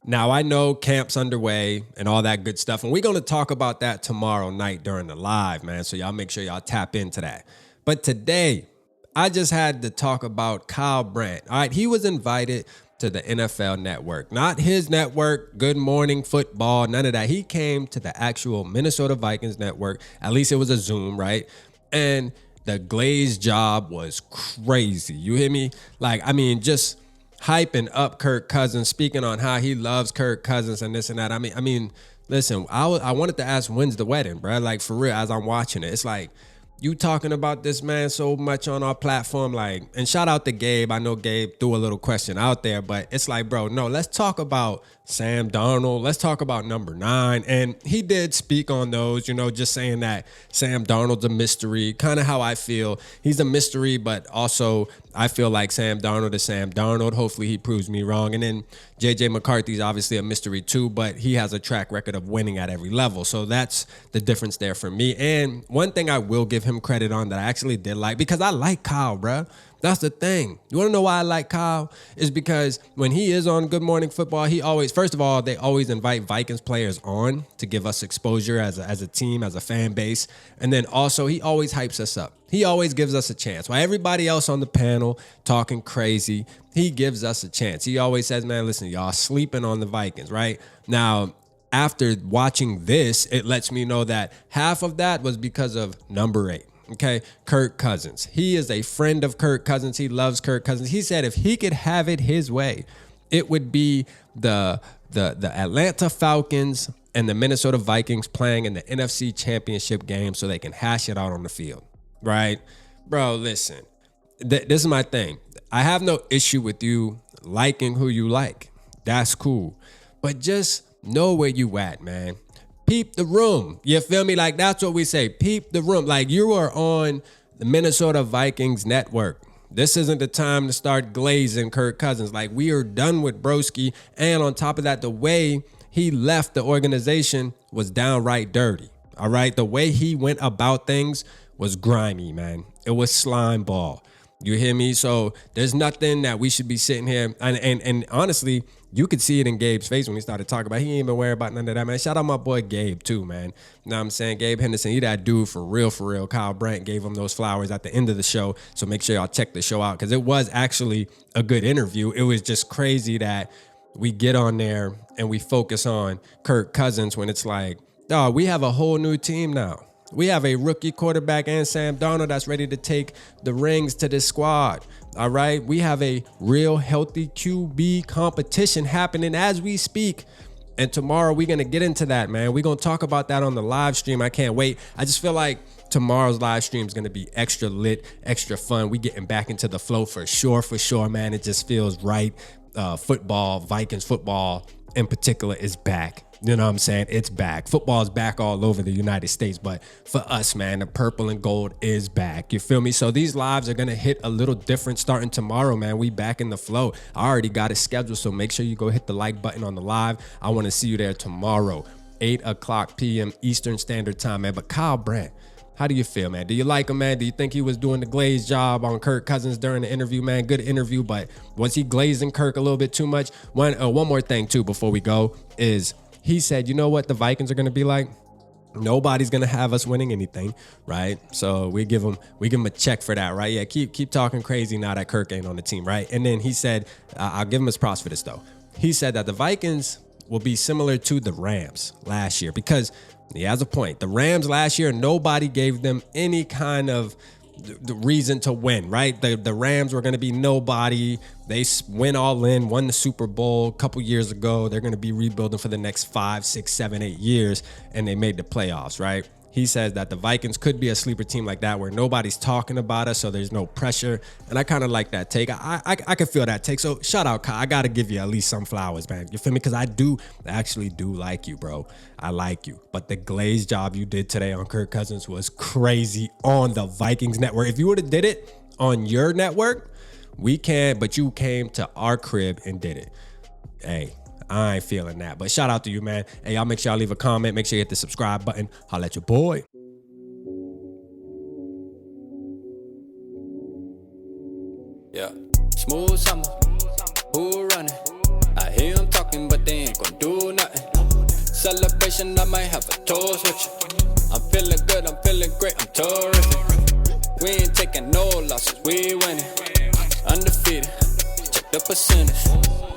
Now, I know camp's underway and all that good stuff, and we're going to talk about that tomorrow night during the live, man. So y'all make sure y'all tap into that. But today, I just had to talk about Kyle Brandt. All right, he was invited to the NFL Network. Not his network, Good Morning Football, none of that. He came to the actual Minnesota Vikings Network. At least it was a Zoom, right? And the Glazes job was crazy. You hear me? Like, I mean, just hyping up Kirk Cousins, speaking on how he loves Kirk Cousins and this and that. I mean, listen, I wanted to ask, when's the wedding, bro? Like, for real, as I'm watching it, it's like, you talking about this man so much on our platform, like, and shout out to Gabe. I know Gabe threw a little question out there, but it's like, bro, no, let's talk about Sam Darnold. Let's talk about number 9. And he did speak on those, just saying that Sam Darnold's a mystery, kind of how I feel. He's a mystery, but also I feel like Sam Darnold is Sam Darnold. Hopefully he proves me wrong. And then J.J. McCarthy's obviously a mystery too, but he has a track record of winning at every level. So that's the difference there for me. And one thing I will give him credit on that I actually did like, because I like Kyle, bro. That's the thing. You want to know why I like Kyle? Is because when he is on Good Morning Football, he always, first of all, they always invite Vikings players on to give us exposure as a team, as a fan base. And then also, he always hypes us up. He always gives us a chance. While everybody else on the panel talking crazy, he gives us a chance. He always says, man, listen, y'all sleeping on the Vikings, right? Now, after watching this, it lets me know that half of that was because of number 8. Okay, Kirk Cousins. He is a friend of Kirk Cousins. He loves Kirk Cousins. He said if he could have it his way, it would be the Atlanta Falcons and the Minnesota Vikings playing in the NFC Championship game so they can hash it out on the field, right? Bro, listen, this is my thing. I have no issue with you liking who you like. That's cool. But just know where you at, man. Peep the room. You feel me? Like, that's what we say. Peep the room. Like, you are on the Minnesota Vikings Network. This isn't the time to start glazing Kirk Cousins. Like, we are done with Broski. And on top of that, the way he left the organization was downright dirty. All right? The way he went about things was grimy, man. It was slime ball. You hear me? So there's nothing that we should be sitting here. And honestly, you could see it in Gabe's face when he started talking about it. He ain't even worried about none of that, man. Shout out my boy Gabe too, man. You know what I'm saying? Gabe Henderson, he that dude for real, for real. Kyle Brandt gave him those flowers at the end of the show. So make sure y'all check the show out because it was actually a good interview. It was just crazy that we get on there and we focus on Kirk Cousins when it's like, oh, we have a whole new team now. We have a rookie quarterback and Sam Darnold that's ready to take the rings to this squad. All right. We have a real healthy QB competition happening as we speak. And tomorrow we're going to get into that, man. We're going to talk about that on the live stream. I can't wait. I just feel like tomorrow's live stream is going to be extra lit, extra fun. We getting back into the flow for sure, man. It just feels right. Football, Vikings football in particular is back. You know what I'm saying? It's back. Football is back all over the United States. But for us, man, the purple and gold is back. You feel me? So these lives are going to hit a little different starting tomorrow, man. We back in the flow. I already got it scheduled. So make sure you go hit the like button on the live. I want to see you there tomorrow, 8 o'clock p.m. Eastern Standard Time, man. But Kyle Brandt, how do you feel, man? Do you like him, man? Do you think he was doing the glaze job on Kirk Cousins during the interview, man? Good interview, but was he glazing Kirk a little bit too much? One more thing, too, before we go is he said, you know what the Vikings are going to be like? Nobody's going to have us winning anything, right? So we give him a check for that, right? Yeah, keep talking crazy now that Kirk ain't on the team, right? And then he said, I'll give him his props for this, though. He said that the Vikings will be similar to the Rams last year because he has a point. The Rams last year, nobody gave them any kind of the reason to win, right? The Rams were going to be nobody. They went all in, won the Super Bowl a couple years ago. They're going to be rebuilding for the next 5, 6, 7, 8 years, and they made the playoffs, right? He says that the Vikings could be a sleeper team like that where nobody's talking about us, so there's no pressure. And I kind of like that take. I can feel that take. So shout out, Kyle. I got to give you at least some flowers, man. You feel me? Because I actually do like you, bro. I like you. But the glaze job you did today on Kirk Cousins was crazy on the Vikings Network. If you would have did it on your network, we can, but you came to our crib and did it. Hey, I ain't feeling that. But shout out to you, man. Hey, y'all make sure y'all leave a comment. Make sure you hit the subscribe button. Holla at your boy. Yeah. Smooth summer. Who running? I hear them talking, but they ain't gonna can't do nothing. Celebration, I might have a toast with you. I'm feeling good, I'm feeling great, I'm terrific. We ain't taking no losses, we winning. Undefeated, check the percentage.